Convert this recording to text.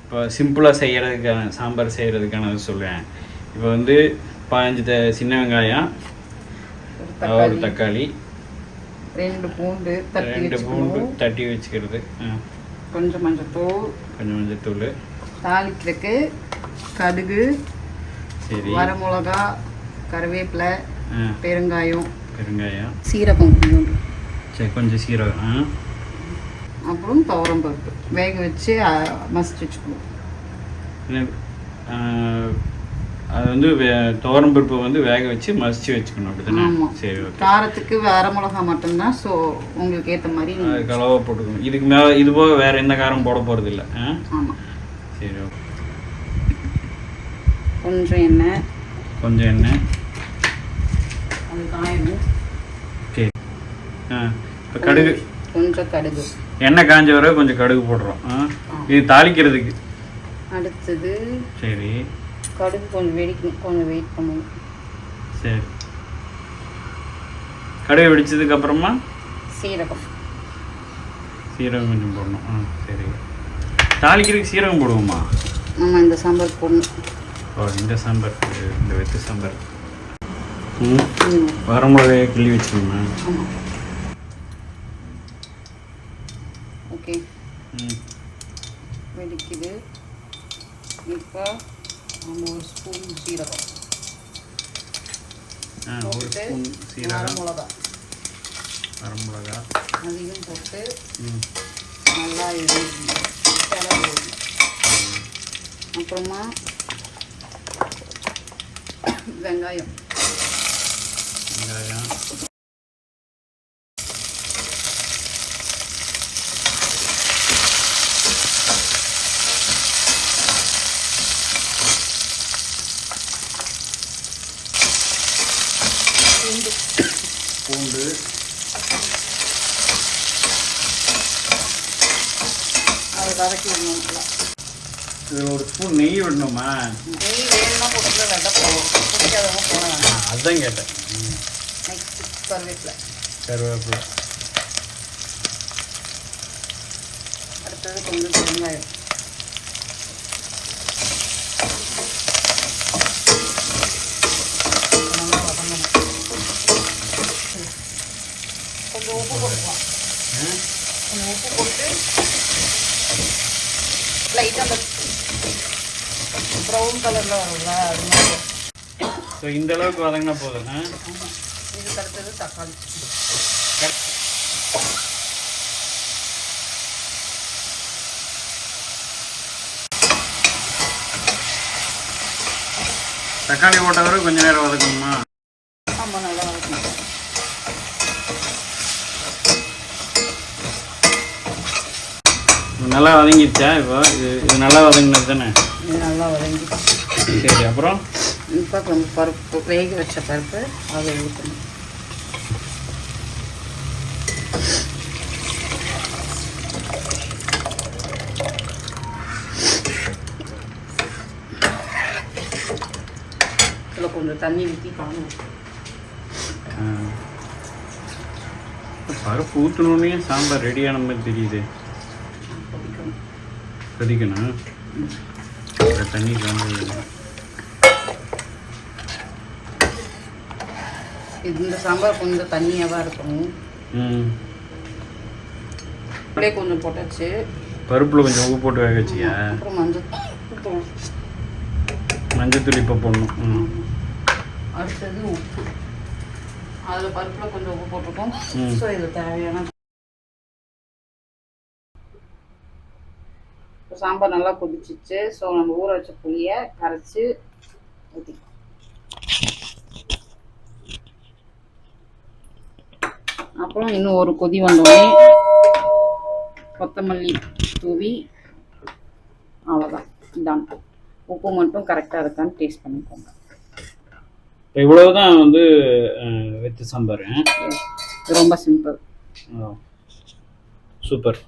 இப்போ சிம்பிளாக செய்கிறதுக்கான சாம்பார் செய்கிறதுக்கானது சொல்லுவேன். இப்போ வந்து 15 சின்ன வெங்காயம், ஒரு தக்காளி, 2 பூண்டு தட்டி வச்சுக்கிறது, கொஞ்சம் மஞ்சத்தூள், தாளிக்கிறதுக்கு கடுகு, சரி, வரமிளகா, கருவேப்பிலை, பெருங்காயம், சீரகம் கொஞ்சம் சீரகம், அப்புறம் துவரம் பருப்பு வேக வச்சு மசிச்சு வச்சுக்கணும். அது வந்து துவரம் பருப்பு வந்து வேக வச்சு மசிச்சு வச்சுக்கணும், அப்படிதானே? சரி, காரத்துக்கு வரமிளகா மட்டும்தான். ஸோ உங்களுக்கு ஏற்ற மாதிரி கலவை போட்டுக்கணும். இதுக்கு மேலே இது போக வேறு எந்த காரம் போட போகிறது இல்லை. ஆமாம். சரி, ஓகே. கொஞ்சம் எண்ணெய் அது காயணும். ஓகே. இப்போ கடுகு, கொஞ்சம் கடுகு, எண்ணெய் காஞ்ச வர கொஞ்சம் கடுகு போடுறோம். இது தாளிக்கிறதுக்கு அடுத்தது. சரி, கடுகு கொஞ்சம் வெடிக்கும், கொஞ்சம் வெயிட் பண்ணணும். சரி, கடுகு வெடிச்சதுக்கு அப்புறமா சீரகம் கொஞ்சம் போடணும். சரி, தாளிக்கிறதுக்கு சீரகம் போடுவோமா? ஆமாம், இந்த சாம்பார் போடணும். இந்த சாம்பார், இந்த வெத்து சாம்பார். வரமிளகாயை கிள்ளி வச்சுக்கோங்க. ஓகே, வெடிக்குது. இப்போ ஒரு ஸ்பூன் சீரகம், வரமிளகா அதையும் போட்டு நல்லா அப்புறமா வெங்காயம் பூண்டு அதை வதக்கி விடணும். இதில் ஒரு ஸ்பூன் நெய் விடணுமா? நெய் வேணும்னா போட்டு வெட்ட போகும், பிடிக்காதவங்க போட வேண்டாம். அதுதான் கேட்டேன். நெக்ஸ்ட் கருவேப்பிலை, அடுத்தது கொஞ்சம் பெருங்காயம், நல்லா வதங்கணும். கொஞ்சம் உப்பு போட்டுக்கலாம். கொஞ்சம் உப்பு போட்டு லைட்டாக அந்த ப்ரௌன் கலரில் வரும்ல, அது மாதிரி. ஸோ இந்த அளவுக்கு வதங்கினா போதும். இதுக்கு அடுத்தது தக்காளி. தக்காளி போட்ட வரை கொஞ்சம் நேரம் வதக்கணுமா? ஆமாம், நல்லா வதக்கணும். நல்லா வதங்கிடுச்சா? இப்போ இது நல்லா வதங்கினது தானே? இது நல்லா வதங்கிடுச்சு. சரி, அப்புறம் இப்போ கொஞ்சம் பருப்பு, வேக வச்ச பருப்பு அதை ஊற்றணும். இதில் கொஞ்சம் தண்ணி ஊற்றி காணும். பருப்பு ஊற்றணுன்னே சாம்பார் ரெடியான மாதிரி தெரியுது. கொதிக்கணும். தண்ணி காணும். இந்த சாம்பார் கொஞ்சம் தண்ணியாக தான் இருக்கணும். அப்படியே கொஞ்சம் போட்டாச்சு. பருப்பில் கொஞ்சம் உப்பு போட்டு வேக வச்சியா? அப்புறம் மஞ்சத்தூள் இப்போ போடணும். அடுத்தது உப்பு. அதில் பருப்பில் கொஞ்சம் உப்பு போட்டுருக்கோம். ஸோ இது தேவையான சாம்பார் நல்லா கொதிச்சிச்சு. ஸோ நம்ம ஊற வச்ச புளியை கரைச்சி ஊற்றிக்கலாம். அப்புறம் இன்னும் ஒரு கொதி வந்தோடனே கொத்தமல்லி தூவி அவ்வளோதான், டன். உப்பு மட்டும் கரெக்டாக இருக்கான்னு டேஸ்ட் பண்ணிக்கோங்க. இப்போ இவ்வளவுதான் வந்து வெத்து சாம்பார். ரொம்ப சிம்பிள். சூப்பர்.